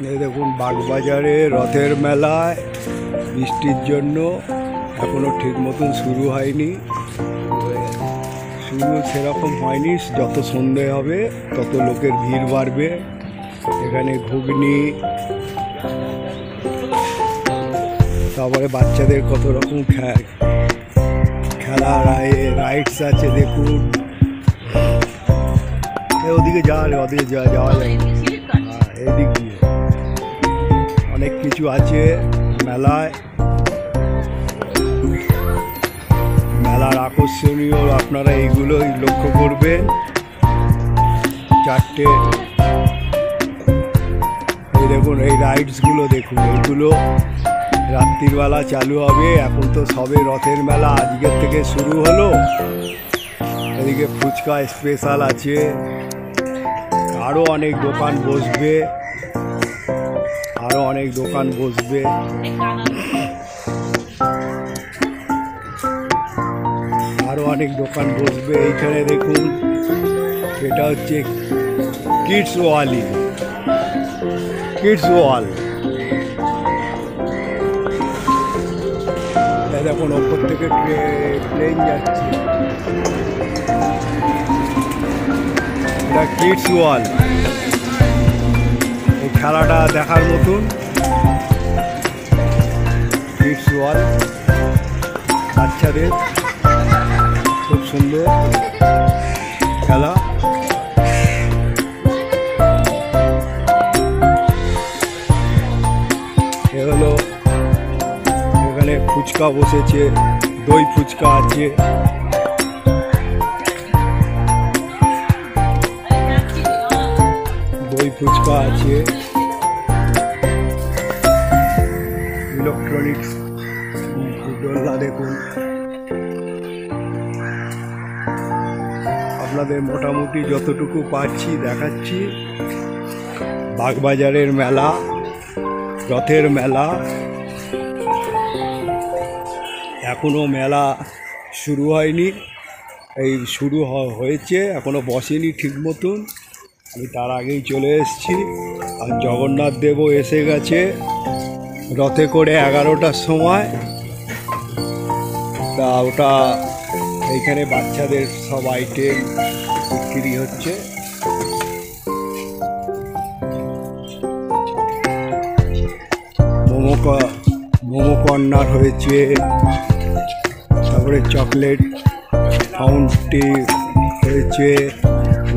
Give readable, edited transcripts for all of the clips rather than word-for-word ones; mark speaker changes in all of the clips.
Speaker 1: এই দেখুন বাগবাজারে রথের মেলায় বৃষ্টির জন্য এখনো ঠিক মতন শুরু হয়নি, শুরু সেরকম হয়নি। যত সন্ধে হবে তত লোকের ভিড় বাড়বে। এখানে ঘুগনি, তারপরে বাচ্চাদের কত রকম খেলা রাইডস আছে। দেখুন ওদিকে ওদিকে যাওয়া যায়, এদিক দিয়ে অনেক কিছু আছে মেলায়। মেলার আকর্ষণীয় আপনারা এইগুলোই লক্ষ্য করবেন। চারটে এই দেখুন, এই রাইডসগুলো দেখুন, এইগুলো রাত্রিবেলা চালু হবে। এখন তো সবে রথের মেলা আজকের থেকে শুরু হলো। এদিকে ফুচকা স্পেশাল আছে, আরও অনেক দোকান বসবে, আরও অনেক দোকান বসবে। আরও অনেক দোকান বসবে। এইখানে দেখুন, এটা হচ্ছে কিডস ওয়াল। দেখুন ওপর থেকে প্লেন যাচ্ছে, এটা কিডস ওয়াল। এই খেলাটা দেখার মতন, কিডস ওয়াল বাচ্চাদের খুব সুন্দর খেলা। এ হলো, এখানে ফুচকা বসেছে, দই ফুচকা আছে। দই ফুচকা আছে। ইলেকট্রনিক্স দোলনা দেখুন। আপনাদের মোটামুটি যতটুকু পারছি দেখাচ্ছি। বাগবাজারের মেলা, রথের মেলা, এখনো মেলা শুরু হয়নি। এই শুরু হয়েছে, এখনো বসেনি ঠিক মতন। আমি তার আগেই চলে এসেছি। আর জগন্নাথ দেবও এসে গেছে রথে করে 11টার সময়। তা ওটা এইখানে বাচ্চাদের সব আইটেম বিক্রি হচ্ছে। মোমো কর্নার হয়েছে, তারপরে চকলেট ফাউন্টি হয়েছে,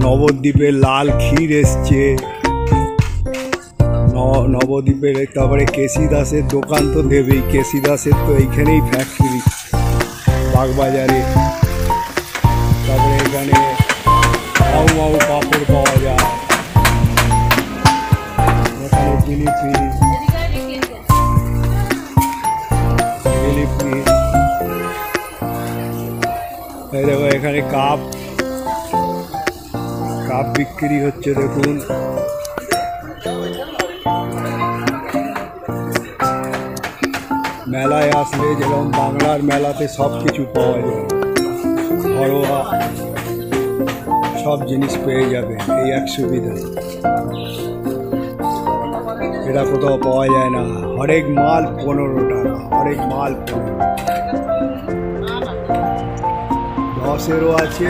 Speaker 1: নবদ্বীপের লাল ক্ষীর এসছে নবদ্বীপের। তারপরে কেসি দাসের দোকান তো দেবেই, কেসি দাসের তো এইখানেই ফ্যাক্টরি বাগবাজারে। তারপরে এখানে মাউ পাঁপড় পাওয়া যায়, এখানে জিলিপি। এই দেখো এখানে কাপ বিক্রি হচ্ছে দেখুন। মেলায় আসলে যেরকম বাংলার মেলাতে সব কিছু পাওয়া যায়, ঘরোয়া সব জিনিস পেয়ে যাবে, এই এক সুবিধা। এটা কোথাও পাওয়া যায় না। হরেক মাল 15 টাকা, হরেক মাল 15। 10-এরও আছে,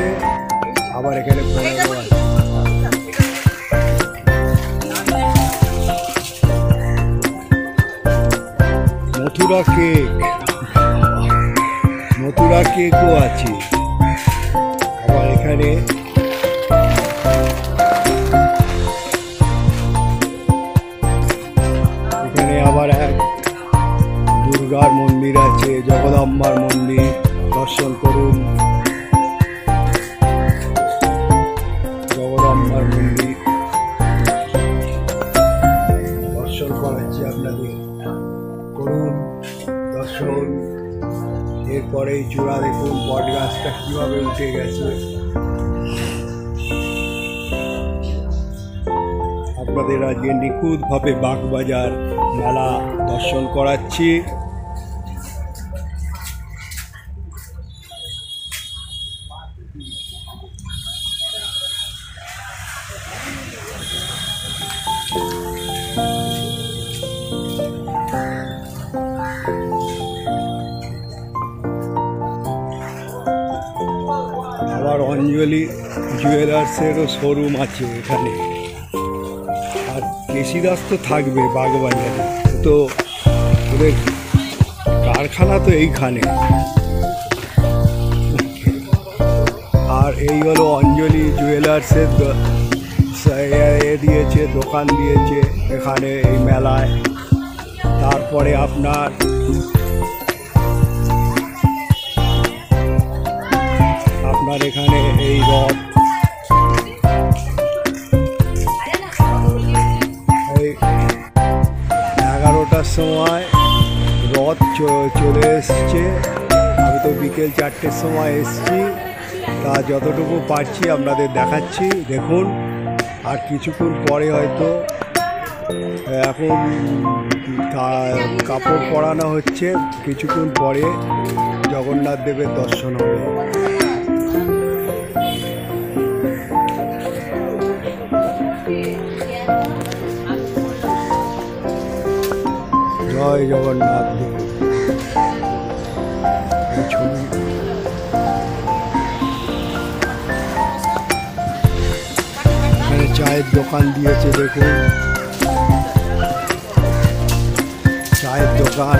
Speaker 1: আবার এখানে 15 আছে। মথুরা কেকও আছে। আবার এখানে আবার এক দুর্গার মন্দির আছে, জগদম্বার মন্দির, দর্শন করুন। জগদম্বার মন্দির দর্শন করাচ্ছি আপনাদের, করুন দর্শন। এরপরে চূড়া দেখুন, বট গাছটা কিভাবে উঠে গেছে। আপনাদের আজকে নিখুঁতভাবে বাগবাজার মেলা দর্শন করাচ্ছি। অঞ্জলি জুয়েলার্সেরও শোরুম আছে এখানে। আর কেশিদাস তো থাকবে বাগবাজারে, তো ওদের কারখানা তো এইখানে। আর এই হলো অঞ্জলি জুয়েলার্সের দিয়েছে, দোকান দিয়েছে এখানে এই মেলায়। তারপরে আপনার এখানে এই রথ, এই 11টার সময় রথ চলে এসছে। আমি তো বিকেল 4টের সময় এসছি, তা যতটুকু পারছি আপনাদের দেখাচ্ছি, দেখুন। আর কিছুক্ষণ পরে হয়তো এখন কাপড় পরানো হচ্ছে, কিছুক্ষণ পরে জগন্নাথ দেবের দর্শন হবে। জয় জগন্নাথ দেব। ছবি এখানে চায়ের দোকান দিয়েছে, দেখুন চায়ের দোকান।